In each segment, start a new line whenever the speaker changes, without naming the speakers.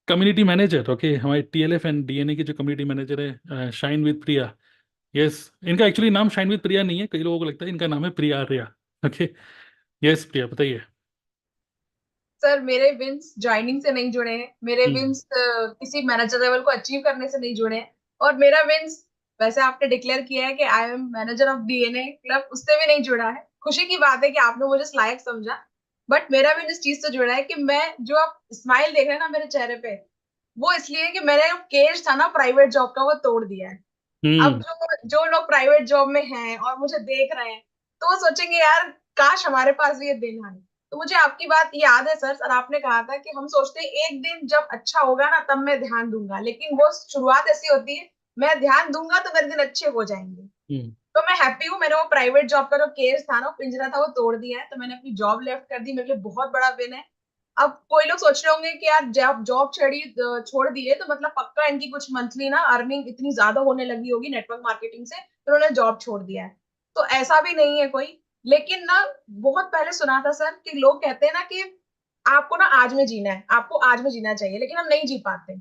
Community manager, okay, हमारे TLF and DNA की जो कम्युनिटी मैनेजर है, शाइन विद प्रिया। यस, इनका एक्चुअली नाम शाइन विद प्रिया नहीं है, कई लोगों को लगता है इनका नाम है प्रिया आर्या। ओके। यस प्रिया, बताइए।
सर, मेरे विंस ज्वाइनिंग से नहीं जुड़े हैं। मेरे
हम्म।
विंस किसी मैनेजर लेवल को अचीव करने से नहीं जुड़े हैं। और मेरा विंस, वैसे आपने डिक्लेयर किया है कि I am manager of DNA club, उससे भी नहीं जुड़ा है। खुशी की बात है कि आपने मुझे इस लायक समझा। बट मेरा विन इस चीज से जुड़ा है कि मैं, जो आप स्माइल देख रहे हैं ना मेरे चेहरे पे, वो इसलिए कि मैंने जो केज था ना प्राइवेट जॉब का, वो तोड़ दिया है। अब
हम्म।
जो जो लोग प्राइवेट जॉब में हैं और मुझे देख रहे हैं, तो वो सोचेंगे यार, काश हमारे पास भी ये दिन आए। तो मुझे आपकी बात याद है सर, और आपने कहा था कि हम सोचते हैं एक दिन जब अच्छा होगा ना तब मैं ध्यान दूंगा, लेकिन वो शुरुआत ऐसी होती है, मैं ध्यान दूंगा तो मेरे दिन अच्छे हो जाएंगे।
हम्म।
तो मैं हैप्पी हूँ, मैंने वो प्राइवेट जॉब का जो केस था ना, वो पिंजरा था, वो तोड़ दिया है। तो मैंने अपनी जॉब लेफ्ट कर दी, मेरे लिए बहुत बड़ा विन है। अब कोई लोग सोच रहे होंगे कि यार जब जॉब छोड़ दी है तो मतलब पक्का इनकी कुछ मंथली ना अर्निंग इतनी ज्यादा होने लगी होगी नेटवर्क मार्केटिंग से, तो उन्होंने जॉब छोड़ दिया है। तो ऐसा भी नहीं है कोई। लेकिन ना, बहुत पहले सुना था सर कि लोग कहते हैं ना कि आपको ना आज में जीना है, आपको आज में जीना चाहिए, लेकिन हम नहीं जी पाते।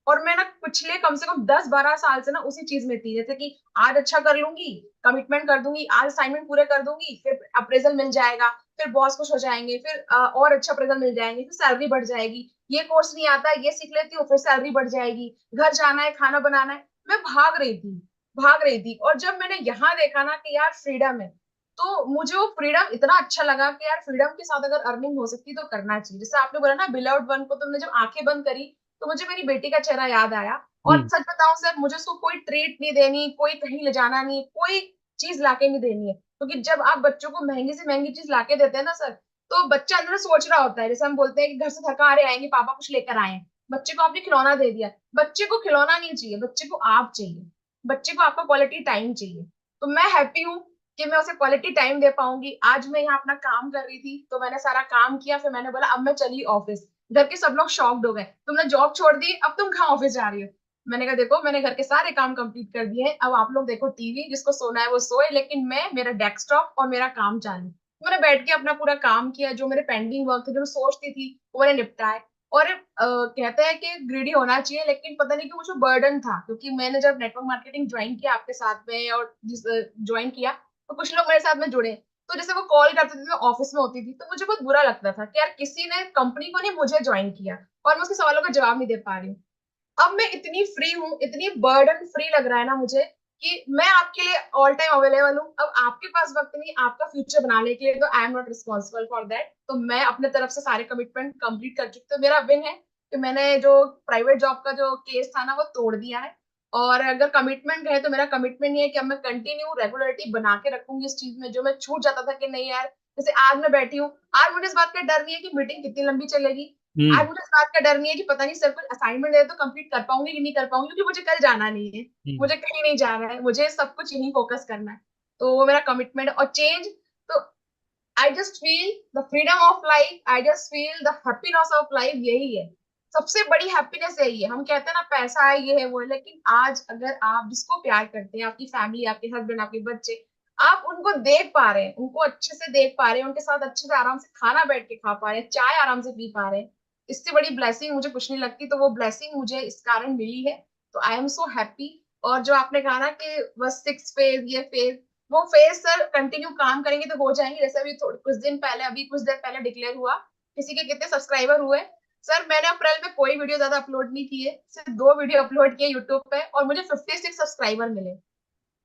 और मैं ना पिछले कम से कम 10-12 साल से ना उसी चीज में थी, जैसे कि आज अच्छा कर लूंगी, कमिटमेंट कर दूंगी, आज असाइनमेंट पूरे कर दूंगी, फिर अप्रेजल मिल जाएगा, फिर बॉस खुश हो जाएंगे, फिर और अच्छा अप्रेजल मिल जाएंगे, फिर सैलरी बढ़ जाएगी। ये कोर्स नहीं आता, ये सीख लेती हूँ, फिर सैलरी बढ़ जाएगी, घर जाना है, खाना बनाना है। मैं भाग रही थी। और जब मैंने यहाँ देखा ना कि यार फ्रीडम है, तो मुझे वो फ्रीडम इतना अच्छा लगा कि यार फ्रीडम के साथ अगर अर्निंग हो सकती तो करना चाहिए। जैसे आपने बोला ना, बिलव्ड वन को तुमने जब आंखें बंद करी, तो मुझे मेरी बेटी का चेहरा याद आया। और
हम्म।
सच बताऊं सर, मुझे उसको कोई ट्रीट नहीं देनी, कोई कहीं ले जाना नहीं, कोई चीज लाके नहीं देनी है, क्योंकि जब आप बच्चों को महंगी से महंगी चीज लाके देते हैं ना सर, तो बच्चा अंदर से सोच रहा होता है। जैसे हम बोलते हैं कि घर से थका हारे आएंगे, पापा कुछ लेकर आए हैं, बच्चे को आपने खिलौना दे दिया। बच्चे को खिलौना नहीं चाहिए, बच्चे को आप चाहिए, बच्चे को आपका क्वालिटी टाइम चाहिए। तो मैं हैप्पी हूँ कि मैं उसे क्वालिटी टाइम दे पाऊंगी। आज मैं यहाँ अपना काम कर रही थी, तो मैंने सारा काम किया, फिर मैंने बोला अब मैं चली ऑफिस। घर के सब लोग शॉक्ड हो गए, तुमने जॉब छोड़ दी, अब तुम कहाँ ऑफिस जा रही हो? मैंने कहा देखो, मैंने घर के सारे काम कंप्लीट कर दिए हैं, अब आप लोग देखो टीवी, जिसको सोना है वो सोए, लेकिन मैं, मेरा डेस्कटॉप और मेरा काम चालू। तो मैंने बैठ के अपना पूरा काम किया, जो मेरे पेंडिंग वर्क थे, जो मैं सोचती थी, वो मैंने निपटाए। और कहते हैं कि ग्रीडी होना चाहिए, लेकिन पता नहीं कि मुझे बर्डन था, क्योंकि मैंने जब नेटवर्क मार्केटिंग ज्वाइन किया आपके साथ में, और ज्वाइन किया, तो कुछ लोग मेरे साथ में जुड़े। तो जैसे वो कॉल करते थे, मैं ऑफिस में होती थी, तो मुझे बहुत बुरा लगता था कि यार किसी ने कंपनी को नहीं, मुझे ज्वाइन किया, और मैं उसके सवालों का जवाब नहीं दे पा रही हूँ। अब मैं इतनी फ्री हूँ, इतनी बर्डन फ्री लग रहा है ना मुझे, कि मैं आपके लिए ऑल टाइम अवेलेबल हूँ। अब आपके पास वक्त नहीं आपका फ्यूचर बनाने के लिए, तो I am not responsible for that. तो मैं अपने तरफ से सारे कमिटमेंट कंप्लीट कर चुकी हूँ। तो मेरा विन है कि मैंने जो प्राइवेट जॉब का जो केस था ना, वो तोड़ दिया है। और अगर कमिटमेंट है, तो मेरा कमिटमेंट ये है कि अब मैं कंटिन्यू रेगुलरिटी बना के रखूंगी इस चीज में, जो मैं छूट जाता था कि नहीं यार। जैसे आज मैं बैठी हूँ, आज मुझे इस बात का डर नहीं है कि मीटिंग कितनी लंबी चलेगी। आज
हम्म।
मुझे इस बात का डर नहीं है कि पता नहीं सर कुछ असाइनमेंट दे तो कंप्लीट कर पाऊंगी कि नहीं कर पाऊंगी, क्योंकि मुझे कल जाना नहीं है,
हम्म।
मुझे कहीं नहीं जाना है, मुझे सब कुछ यही फोकस करना है। तो वो मेरा कमिटमेंट है। और चेंज, तो I just feel the freedom of life, I just feel the happiness of life, यही है सबसे बड़ी हैप्पीनेस। यही है, हम कहते हैं ना पैसा है, ये है वो है, लेकिन आज अगर आप जिसको प्यार करते हैं, आपकी फैमिली, आपके हस्बैंड, आपके बच्चे, आप उनको देख पा रहे हैं, उनको अच्छे से देख पा रहे हैं, उनके साथ अच्छे से आराम से खाना बैठ के खा पा रहे हैं, चाय आराम से पी पा रहे हैं, इससे बड़ी ब्लेसिंग मुझे कुछ नहीं लगती। तो वो ब्लेसिंग मुझे इस कारण मिली है। तो आई एम सो हैप्पी। और जो आपने कहा ना कि बस 6 फेज, ये फेज, वो फेज सर कंटिन्यू काम करेंगे तो हो जाएंगे। जैसे अभी कुछ दिन पहले, अभी कुछ देर पहले डिक्लेयर हुआ, किसी के कितने सब्सक्राइबर हुए। सर मैंने अप्रैल में कोई वीडियो ज्यादा अपलोड नहीं किए, सिर्फ 2 वीडियो अपलोड किए यूट्यूब पे, और मुझे 56 सब्सक्राइबर मिले।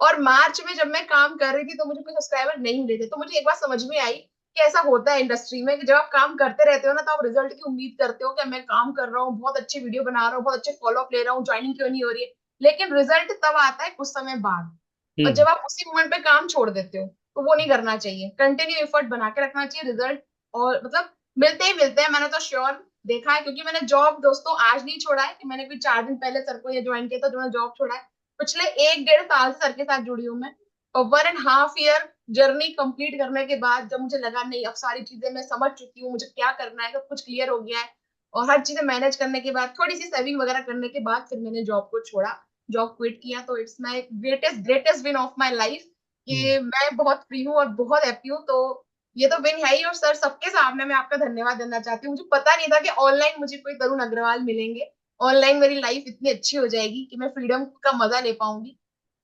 और मार्च में जब मैं काम कर रही थी, तो मुझे कोई सब्सक्राइबर नहीं मिले थे। तो मुझे एक बात समझ में आई कि ऐसा होता है इंडस्ट्री में, कि जब आप काम करते रहते हो ना, तो आप रिजल्ट की उम्मीद करते हो कि मैं काम कर रहा हूँ, बहुत अच्छी वीडियो बना रहा हूँ, बहुत अच्छे फॉलो अप ले रहा हूँ, ज्वाइनिंग क्यों नहीं हो रही है। लेकिन रिजल्ट तब आता है कुछ समय बाद। और
हम्म।
जब आप उसी मोमेंट पे काम छोड़ देते हो, तो वो नहीं करना चाहिए, कंटिन्यू एफर्ट बना के रखना चाहिए। रिजल्ट और मतलब मिलते ही मिलते हैं, मैंने तो श्योर देखा है, क्योंकि मैंने जॉब दोस्तों आज नहीं छोड़ा है कि मैंने कोई 4 दिन पहले सर को ये ज्वाइन किया था जो मैंने जॉब छोड़ा है। पिछले 1-1.5 साल से सर के साथ जुड़ी हूँ मैं। और 1.5 ईयर जर्नी कंप्लीट करने के बाद, जब मुझे लगा नहीं अब सारी चीजें मैं समझ चुकी हूँ, मुझे क्या करना है, सब कुछ क्लियर हो गया है, और हर चीजें मैनेज करने के बाद, थोड़ी सी सेविंग वगैरह करने के बाद, फिर मैंने जॉब को छोड़ा, जॉब क्विट किया। तो it's my greatest greatest win of my life,
hmm.
कि मैं बहुत फ्री हूँ और बहुत हैप्पी हूँ। तो ये तो विन है ही। और सर सबके सामने मैं आपका धन्यवाद देना चाहती हूँ। मुझे पता नहीं था कि ऑनलाइन मुझे कोई तरुण अग्रवाल मिलेंगे, ऑनलाइन मेरी लाइफ इतनी अच्छी हो जाएगी कि मैं फ्रीडम का मजा ले पाऊंगी।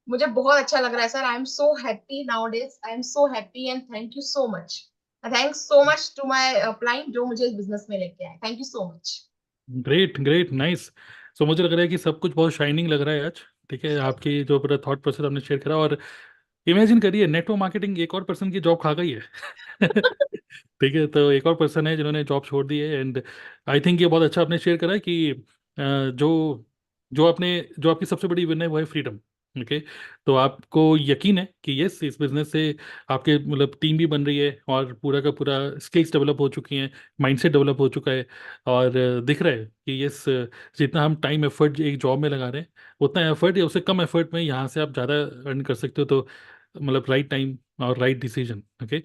मुझे बहुत अच्छा लग रहा है sir. I am so happy nowadays, I am so happy and thank you so much. Thanks so much to my client जो मुझे इस बिजनेस में लेके आए। Thank you so much.
Great great nice. So मुझे लग रहा है कि सब कुछ बहुत शाइनिंग लग रहा है आज। ठीक है, आपकी जो पूरा थॉट प्रोसेस आपने शेयर करा, और इमेजिन करिए नेटवर्क मार्केटिंग एक और पर्सन की जॉब खा गई है। ठीक है, तो एक और पर्सन है जिन्होंने जॉब छोड़ दी है। एंड आई थिंक ये बहुत अच्छा आपने शेयर करा है कि जो जो आपने जो आपकी सबसे बड़ी विन है वो है फ्रीडम। ओके, तो आपको यकीन है कि यस, इस बिजनेस से आपके मतलब टीम भी बन रही है और पूरा का पूरा स्किल्स डेवलप हो चुकी हैं, माइंडसेट डेवलप हो चुका है। और दिख रहा है कि यस, जितना हम टाइम एफर्ट एक जॉब में लगा रहे हैं, उतना एफर्ट या उससे कम एफर्ट में यहाँ से आप ज़्यादा अर्न कर सकते हो। तो मतलब राइट टाइम और right decision. Okay,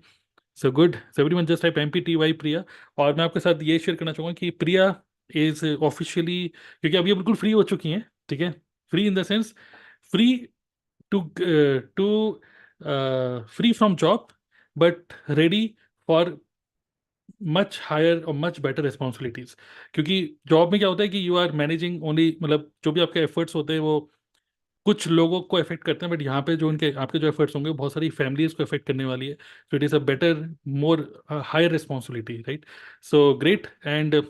so good. So everyone just type MPTY प्रिया। और मैं आपके साथ ये शेयर करना चाहूँगा कि प्रिया इज ऑफिशियली, क्योंकि अब ये बिल्कुल फ्री हो चुकी हैं। ठीक है, free in the sense, free to to free from job, but ready for much higher और मच बेटर रिस्पॉन्सिबिलिटीज। क्योंकि जॉब में क्या होता है कि यू आर मैनेजिंग ओनली, मतलब जो भी आपके एफर्ट्स होते हैं वो कुछ लोगों को अफेक्ट करते हैं, बट यहाँ पे जो उनके आपके जो एफर्ट्स होंगे वो बहुत सारी फैमिलीज को अफेक्ट करने वाली है। So it is a better, more higher responsibility, right? So great. And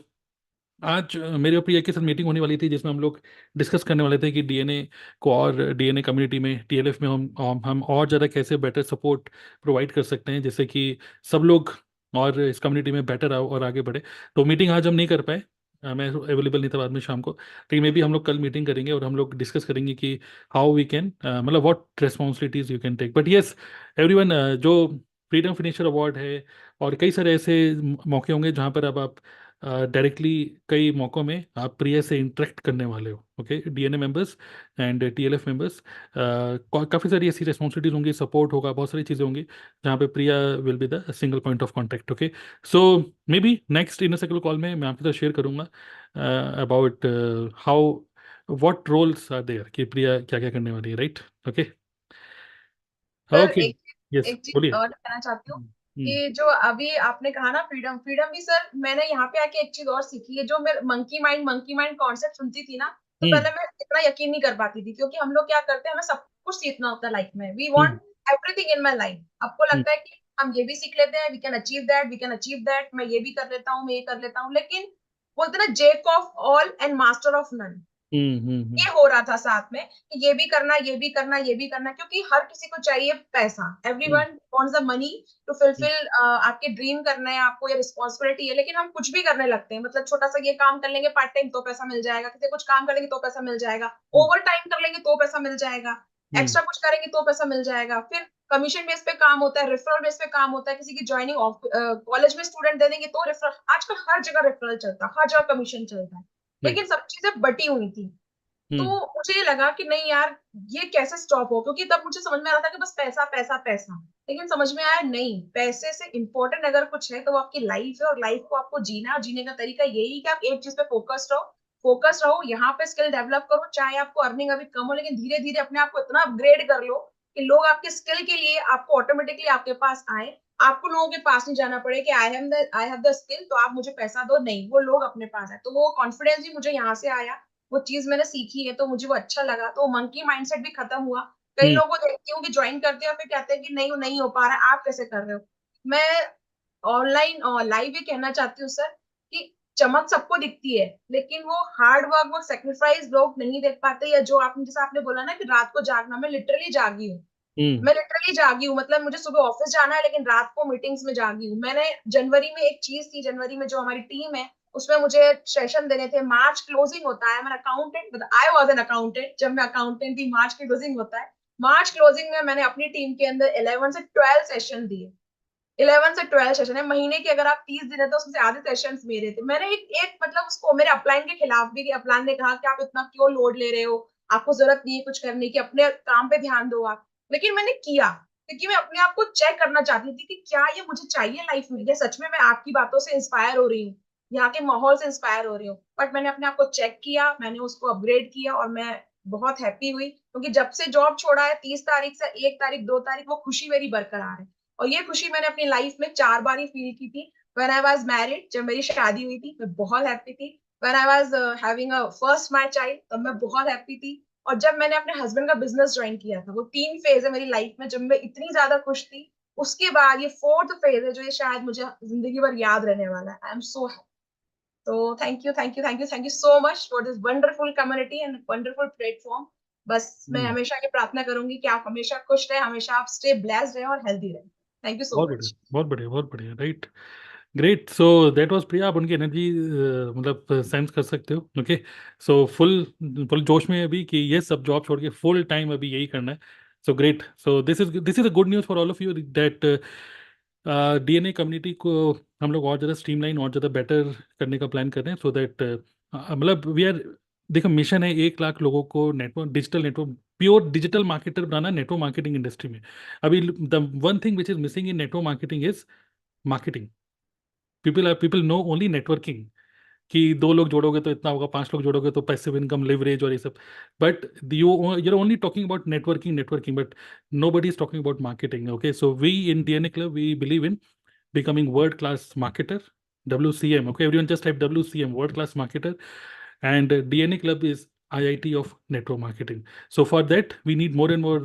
आज मेरे और प्रिया के साथ मीटिंग होने वाली थी जिसमें हम लोग डिस्कस करने वाले थे कि डीएनए को और डीएनए कम्युनिटी में टीएलएफ में हम और ज़्यादा कैसे बेटर सपोर्ट प्रोवाइड कर सकते हैं, जिससे कि सब लोग और इस कम्युनिटी में बेटर आओ और आगे बढ़े। तो मीटिंग आज हम नहीं कर पाए, मैं अवेलेबल नहीं था बाद में शाम को, लेकिन मे भी हम लोग कल मीटिंग करेंगे और हम लोग डिस्कस करेंगे कि हाउ वी कैन, मतलब what responsibilities you can take. But yes everyone, जो फ्रीडम फिनिशर अवार्ड है और कई सारे ऐसे मौके होंगे जहाँ पर अब आप डायरेक्टली कई मौक़ों में आप प्रिया से इंटरेक्ट करने वाले हो। Okay, DNA members and TLF members, काफ़ी सारी ऐसी रिस्पॉन्सिबिलिटीज होंगी, सपोर्ट होगा, बहुत सारी चीज़ें होंगी जहाँ पे Priya will be the single point of contact. Okay, so maybe next inner circle call में मैं आपके साथ शेयर करूँगा about how, what roles are there, कि प्रिया क्या क्या करने वाली है, right? Okay.
Sir
okay. Yes,
एक चीज
बोलिए।
और कहना चाहती हूँ
हम्म।
कि जो अभी आपने कहा ना फ्रीडम, फ्रीडम भी सर मैंने यहाँ पे आके एक चीज और सीखी है। जो मैं मंकी माइंड कॉन्सेप्ट सुनती थी ना, तो
हम्म।
पहले मैं इतना यकीन नहीं कर पाती थी, क्योंकि हम लोग क्या करते हैं, हमें सब कुछ सीखना होता है लाइफ में। We
hmm.
Want everything in my life. आपको
हम्म।
लगता है कि हम ये भी सीख लेते हैं, we can achieve that, we can achieve that, मैं ये भी कर लेता हूँ, मैं ये कर लेता हूँ, लेकिन बोलते हैं ना, jack of all and master of none.
Hmm. Hmm.
ये हो रहा था साथ में कि ये भी करना, ये भी करना, ये भी करना, क्योंकि हर किसी को चाहिए पैसा।
Hmm.
Everyone wants the money to fulfil आपके ड्रीम करना है आपको, या रिस्पॉन्सिबिलिटी है। लेकिन हम कुछ भी करने लगते हैं, मतलब छोटा सा ये काम कर लेंगे पार्ट टाइम तो पैसा मिल जाएगा, किसी कुछ काम कर लेंगे तो पैसा मिल जाएगा,
हम्म।
ओवर टाइम कर लेंगे तो पैसा मिल जाएगा,
हम्म।
एक्स्ट्रा कुछ करेंगे तो पैसा मिल जाएगा। फिर कमीशन बेस पे काम होता है, रेफरल बेस पे काम होता है, किसी की ज्वाइनिंग कॉलेज में स्टूडेंट दे देंगे तो रेफरल। आजकल हर जगह रेफरल चलता है, हर जगह कमीशन चलता है,
राइट।
लेकिन सब चीजें बटी हुई थी। तो
हम्म।
मुझे ये लगा कि नहीं यार, ये कैसे स्टॉप हो, क्योंकि तब मुझे समझ में आ रहा था कि बस पैसा पैसा पैसा। लेकिन समझ में आया नहीं, पैसे से इंपॉर्टेंट अगर कुछ है तो वो आपकी लाइफ है, और लाइफ को आपको जीना, और जीने का तरीका यही है कि आप एक चीज पे फोकस रहो, यहाँ पे स्किल डेवलप करो। चाहे आपको अर्निंग अभी कम हो, लेकिन धीरे धीरे अपने आप को इतना अपग्रेड कर लो कि लोग आपके स्किल के लिए आपको ऑटोमेटिकली आपके पास आए। आपको लोगों के पास नहीं जाना पड़े कि आई हैव द स्किल तो आप मुझे पैसा दो, नहीं, वो लोग अपने पास आए। तो वो कॉन्फिडेंस भी मुझे यहाँ से आया, वो चीज मैंने सीखी है, तो मुझे वो अच्छा लगा। तो मंकी माइंडसेट भी खत्म हुआ। कई
हम्म।
लोगों को देखती हूँ कि ज्वाइन करते हैं और फिर कहते हैं कि नहीं, वो नहीं हो पा रहा है, आप कैसे कर रहे हो। मैं ऑनलाइन और लाइव ये कहना चाहती हूँ सर कि चमक सबको दिखती है, लेकिन वो हार्ड वर्क, वो सेक्रीफाइस लोग नहीं देख पाते। या जो आपने, जैसे आपने बोला ना कि रात को जागना, मैं लिटरली जागी हूँ।
हम्म।
मैं लिटरली जागी हूँ, मतलब मुझे सुबह ऑफिस जाना है लेकिन रात को मीटिंग्स में जागी हूँ। मैंने जनवरी में एक चीज थी, जनवरी में जो हमारी टीम है उसमें मुझे सेशन देने थे। मार्च क्लोजिंग होता है, मैं accountant, I was an accountant जब मैं अकाउंटेंट थी। मार्च क्लोजिंग होता है। मार्च क्लोजिंग में मैंने अपनी टीम के अंदर 11 से 12 सेशन दिए। 11 से 12 सेशन है महीने के, अगर आप 30 दिन है तो उसमें से आधे सेशंस मेरे थे। मैंने एक मतलब उसको मेरे अपलाइन के खिलाफ भी, अपलाइन ने कहा कि आप इतना क्यों लोड ले रहे हो, आपको जरूरत नहीं है कुछ करने की, अपने काम पे ध्यान दो आप। लेकिन मैंने किया, क्योंकि मैं अपने आप को चेक करना चाहती थी कि क्या ये मुझे चाहिए लाइफ में, या सच में मैं आपकी बातों से इंस्पायर हो रही हूँ, यहाँ के माहौल से इंस्पायर हो रही हूँ। बट मैंने अपने आप को चेक किया, मैंने उसको अपग्रेड किया, और मैं बहुत हैप्पी हुई, क्योंकि जब से जॉब छोड़ा है 30 तारीख से 1 तारीख 2 तारीख, वो खुशी मेरी बरकरार है। और ये खुशी मैंने अपनी लाइफ में 4 बार ही फील की थी। व्हेन आई वाज मैरिड, जब मेरी शादी हुई थी, मैं बहुत हैप्पी थी। When I was having a first my child, तब मैं बहुत हैप्पी थी। और जब मैंने अपने हस्बैंड का बिजनेस ज्वाइन किया था, वो 3 फेज है मेरी लाइफ में जब मैं इतनी ज्यादा खुश थी। उसके बाद ये फोर्थ फेज है जो ये शायद मुझे जिंदगी भर याद रहने वाला है। I am so happy. तो thank you, thank you, thank you, thank you so much for this wonderful community and wonderful platform. बस मैं
हम्म,
हमेशा ये प्रार्थना करूंगी कि आप हमेशा खुश रहे, हमेशा आप स्टे ब्लेस्ड रहे और हेल्दी रहे। थैंक यू सो
बहुत बढ़िया,
मच।
बहुत बढ़िया, बहुत बढ़िया, right. Great, so that was Priya. आप उनकी एनर्जी मतलब सेंस कर सकते हो। ओके, सो फुल फुल जोश में है अभी कि ये सब जॉब छोड़ के फुल टाइम अभी यही करना है। So great, so this is a good news for all of you that DNA community को हम लोग और ज़्यादा स्ट्रीमलाइन और ज़्यादा बेटर करने का प्लान कर रहे हैं, सो दैट मतलब वी आर, देखो मिशन है 1 लाख लोगों को network, digital network, pure digital marketer बनाना नेटवर्क मार्केटिंग इंडस्ट्री में। अभी the one thing which is missing in network marketing is marketing. People know only networking, कि 2 लोग जोड़ोगे तो इतना होगा, 5 लोग जोड़ोगे तो पैसिव इनकम, लिवरेज और ये सब। But you're only talking about networking, but nobody is talking about marketing. Okay, so we in DNA Club, we believe in becoming world class marketer, WCM. Okay, everyone just type WCM, world class marketer. And DNA Club is IIT of network marketing. So for that we need more and more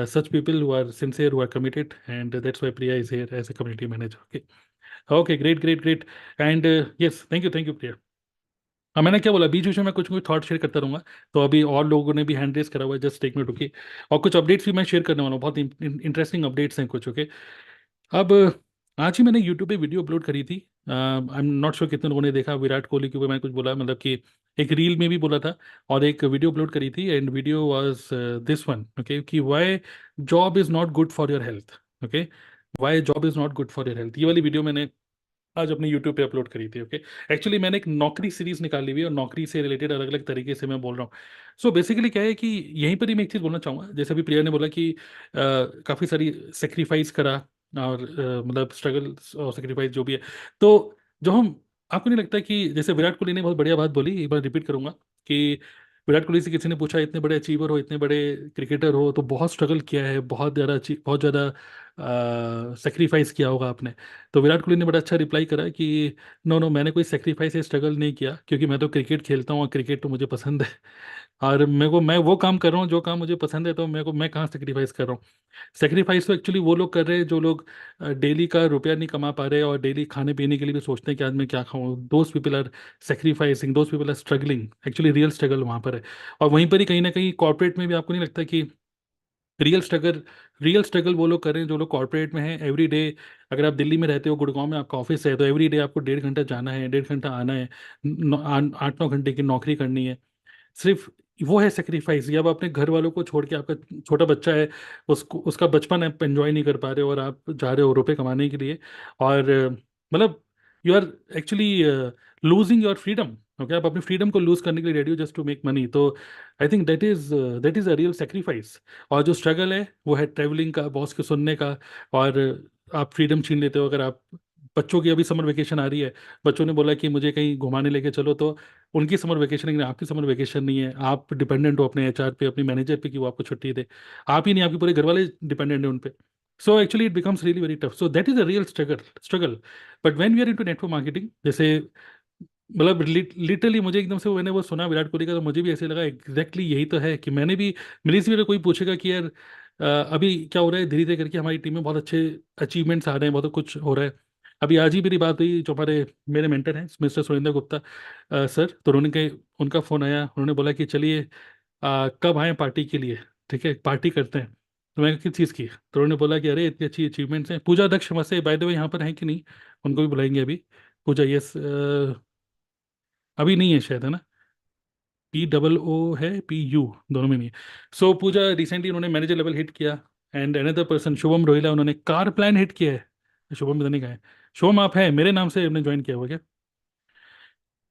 such people who are sincere, who are committed, and that's why Priya is here as a community manager. Okay, okay, great, great, great. And yes, thank you Priya। हाँ, मैंने क्या बोला, बीच बीच में मैं कुछ कुछ thought share करता रहूंगा। तो अभी और लोगों ने भी हैंड रेस करा हुआ है, जस्ट टेक मिनट रुकिए। और कुछ अपडेट्स भी मैं शेयर करने वाला हूँ, बहुत इंटरेस्टिंग अपडेट्स हैं कुछ। ओके, अब आज ही मैंने यूट्यूब पे वीडियो अपलोड करी थी। आई एम नॉट श्योर कितने लोगों ने देखा, विराट कोहली के ऊपर मैं कुछ बोला, मतलब कि एक रील में भी बोला था, और एक वीडियो अपलोड करी थी, and video was this one. Okay, कि why job is not good for your health. Okay, why job is not good for your health, ये वाली वीडियो मैंने आज अपने यूट्यूब पे अपलोड करी थी। ओके, एक्चुअली मैंने एक नौकरी सीरीज निकाली हुई है, और नौकरी से रिलेटेड अलग अलग तरीके से मैं बोल रहा हूँ। सो बेसिकली क्या है कि यहीं पर ही मैं एक चीज़ बोलना चाहूँगा, जैसे अभी प्रिया ने बोला कि काफ़ी सारी सेक्रीफाइस करा, और मतलब स्ट्रगल और सेक्रीफाइस जो भी है। तो जो हम, आपको नहीं लगता कि जैसे विराट कोहली ने बहुत बढ़िया बात बोली, एक बार रिपीट करूंगा, कि विराट कोहली से किसी ने पूछा, इतने बड़े अचीवर हो, इतने बड़े क्रिकेटर हो, तो बहुत स्ट्रगल किया है, बहुत ज़्यादा सेक्रीफाइस किया होगा आपने। तो विराट कोहली ने बड़ा अच्छा रिप्लाई करा कि नो नो, मैंने कोई सेक्रीफाइस या स्ट्रगल नहीं किया, क्योंकि मैं तो क्रिकेट खेलता हूँ और क्रिकेट तो मुझे पसंद है। और मैं वो काम कर रहा हूँ जो काम मुझे पसंद है, तो मैं कहाँ सेक्रीफाइस कर रहा हूँ। सेक्रीफाइस तो एक्चुअली वो लोग कर रहे हैं जो लोग डेली का रुपया नहीं कमा पा रहे, और डेली खाने पीने के लिए भी सोचते हैं कि आज मैं क्या खाऊं। Those people are sacrificing, those people are struggling, actually real struggle वहाँ पर है। और वहीं पर ही कहीं ना कहीं कॉर्पोरेट में भी, आपको नहीं लगता कि रियल स्ट्रगल रियल स्ट्रगल वो लोग कर रहे हैं जो लोग कॉर्पोरेट में हैं एवरी डे। अगर आप दिल्ली में रहते हो, गुड़गांव में आपका ऑफिस है, तो एवरी डे आपको 1.5 घंटा जाना है, 1.5 घंटा आना है, 8-9 घंटे की नौकरी करनी है। सिर्फ वो है सेक्रीफाइस। या आप अपने घर वालों को छोड़ के, आपका छोटा बच्चा है, उसको उसका बचपन आप एंजॉय नहीं कर पा रहे हो, और आप जा रहे हो रुपए कमाने के लिए। और मतलब you are actually losing your freedom. Okay, आप अपनी फ्रीडम को लूज करने के लिए रेडी हो, जस्ट टू मेक मनी। तो I think that is a real sacrifice. और जो स्ट्रगल है वो है ट्रैवलिंग का, बॉस के सुनने का। और आप फ्रीडम छीन लेते हो। अगर आप, बच्चों की अभी समर वेकेशन आ रही है, बच्चों ने बोला कि मुझे कहीं घुमाने लेके चलो, तो उनकी समर वेकेशन, लेकिन आपकी समर वेकेशन नहीं है। आप डिपेंडेंट हो अपने एचआर पे, अपने मैनेजर पे, कि वो आपको छुट्टी दे। आप ही नहीं, आपके पूरे घर वाले डिपेंडेंट हैं उन पे। So actually it becomes really very tough, so that is a real struggle. But when we are into network marketing, जैसे मतलब लिटरली मुझे एकदम से मैंने वो सुना विराट कोहली का, तो मुझे भी ऐसे लगा एग्जैक्टली यही तो है, कि मैंने भी, मेरी से भी अगर कोई पूछेगा कि यार अभी क्या हो रहा है, धीरे धीरे करके हमारी टीम में बहुत अच्छे अचीवमेंट्स आ रहे हैं, बहुत कुछ हो रहा है। अभी आज ही मेरी बात हुई, जो हमारे मेरे मेंटर हैं मिस्टर सुरेंद्र गुप्ता सर, तो उनका फ़ोन आया, उन्होंने बोला कि चलिए कब आए पार्टी के लिए, ठीक है पार्टी करते हैं। तो मैं किस चीज़ की, तो उन्होंने बोला कि अरे इतनी अच्छी अचीवमेंट्स हैं। पूजा दक्ष से बाय द वे यहाँ पर हैं कि नहीं, उनको भी बुलाएंगे अभी। पूजा, यस, अभी नहीं है शायद, है ना, POO है, PU, दोनों में नहीं है। सो पूजा रिसेंटली उन्होंने मैनेजर लेवल हिट किया। And another person Shubham Rohila, उन्होंने कार प्लान हिट किया है। शुभम पता नहीं कहा है। शुभम आप है, मेरे नाम से उन्होंने ज्वाइन किया हुआ क्या,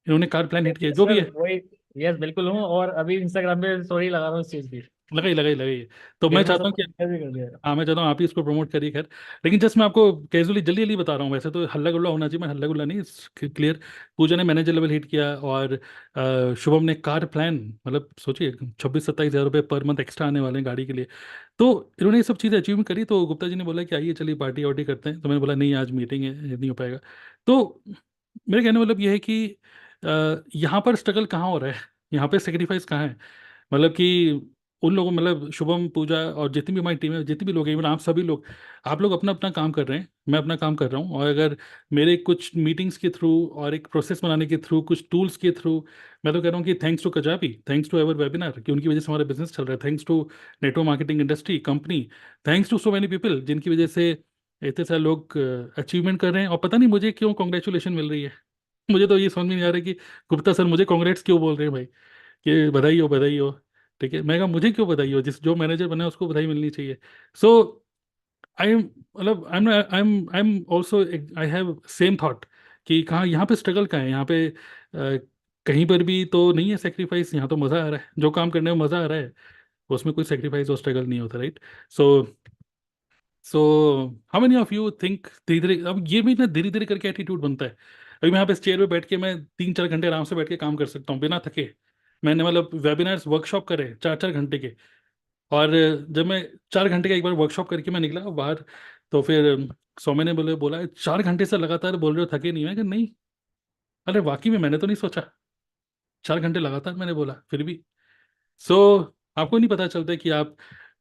इन्होंने कार प्लान हिट किया है,
यस
जो भी
सर
है।
वही। यस बिल्कुल हूँ, और अभी इंस्टाग्राम पे स्टोरी लगा रहा हूँ इस चीज़ की।
लगाई लगाई लगाई। तो मैं
मेरे
चाहता
साथ
हूँ
तो
कि,
मैंने भी कर दिया।
हाँ मैं चाहता हूँ आप ही इसको प्रमोट करिए खैर। लेकिन जस्ट मैं आपको कैजुअली जल्दी जल्दी बता रहा हूँ, वैसे तो हल्ला गुल्ला होना चाहिए, मैं हल्ला गुल्ला नहीं, क्लियर। पूजा ने मैनेजर लेवल हिट किया, और शुभम ने कार प्लान, मतलब सोचिए 26-27 हज़ार रुपये पर मंथ एक्स्ट्रा आने वाले हैं गाड़ी के लिए। तो इन्होंने ये सब चीज़ें अचीव करी, तो गुप्ता जी ने बोला कि आइए चलिए पार्टी वार्टी करते हैं, तो मैंने बोला नहीं आज मीटिंग है, ये नहीं हो पाएगा। तो मेरे कहने का मतलब ये है कि यहाँ पर स्ट्रगल कहाँ हो रहा है, यहाँ पे सेक्रीफाइस कहाँ है। मतलब कि उन लोगों, मतलब शुभम, पूजा और जितनी भी हमारी टीम है, जितनी भी लोग हैं, इवन आप सभी लोग, आप लोग अपना अपना काम कर रहे हैं, मैं अपना काम कर रहा हूँ। और अगर मेरे कुछ मीटिंग्स के थ्रू और एक प्रोसेस बनाने के थ्रू, कुछ टूल्स के थ्रू, मैं तो कह रहा हूँ कि थैंक्स टू कजापी, थैंक्स टू एवर वेबिनार, कि उनकी वजह से हमारा बिजनेस चल रहा है, thanks to network marketing industry company, thanks to so many people, जिनकी वजह से इतने सारे लोग अचीवमेंट कर रहे हैं। और पता नहीं मुझे क्यों कॉन्ग्रेचुलेशन मिल रही है। मुझे तो ये समझ में नहीं आ रहा कि गुप्ता सर मुझे कॉन्ग्रेट्स क्यों बोल रहे हैं भाई, कि बधाई हो बधाई हो। ठीक है, मैं कहा मुझे क्यों बधाई हो, जिस जो मैनेजर बना है उसको बधाई मिलनी चाहिए। सो आई एम, मतलब I am also, I have same thought कि कहाँ यहाँ पे स्ट्रगल कहाँ है, यहाँ पे कहीं पर भी तो नहीं है सेक्रीफाइस, यहाँ तो मज़ा आ रहा है, जो काम करने में मज़ा आ रहा है उसमें कोई सेक्रीफाइस और स्ट्रगल नहीं होता, right. So so how many of you think, धीरे धीरे अब ये भी ना धीरे धीरे करके एटीट्यूड बनता है। अभी मैं यहाँ पे इस चेयर पे बैठ के मैं 3-4 घंटे आराम से बैठ के काम कर सकता हूँ बिना थके। मैंने मतलब वेबिनार्स वर्कशॉप करे 4-4 घंटे के, और जब मैं 4 घंटे का एक बार वर्कशॉप करके मैं निकला बाहर, तो फिर सौम्य ने बोला 4 घंटे से लगातार बोल रहे हो थके नहीं है, कि नहीं। अरे वाकई में मैंने तो नहीं सोचा, 4 घंटे लगातार मैंने बोला फिर भी। सो आपको नहीं पता चलता है कि आप,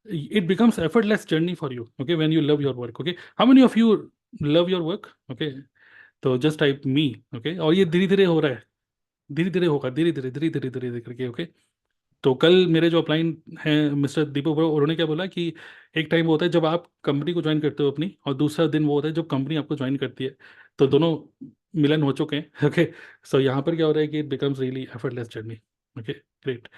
it becomes effortless journey for you, okay, when you love your work, okay. How many of you love your work, okay. तो जस्ट टाइप मी, ओके। और ये धीरे धीरे हो रहा है, धीरे धीरे होगा, धीरे धीरे धीरे धीरे धीरे धीरे करके, ओके। तो कल मेरे जो अपलाइन हैं मिस्टर दीपक ब्रो, उन्होंने क्या बोला कि एक टाइम वो होता है जब आप कंपनी को ज्वाइन करते हो अपनी, और दूसरा दिन वो होता है जब कंपनी आपको ज्वाइन करती है। तो दोनों मिलन हो चुके हैं, ओके। सो यहाँ पर क्या हो रहा है कि it becomes really effortless journey, okay. Great.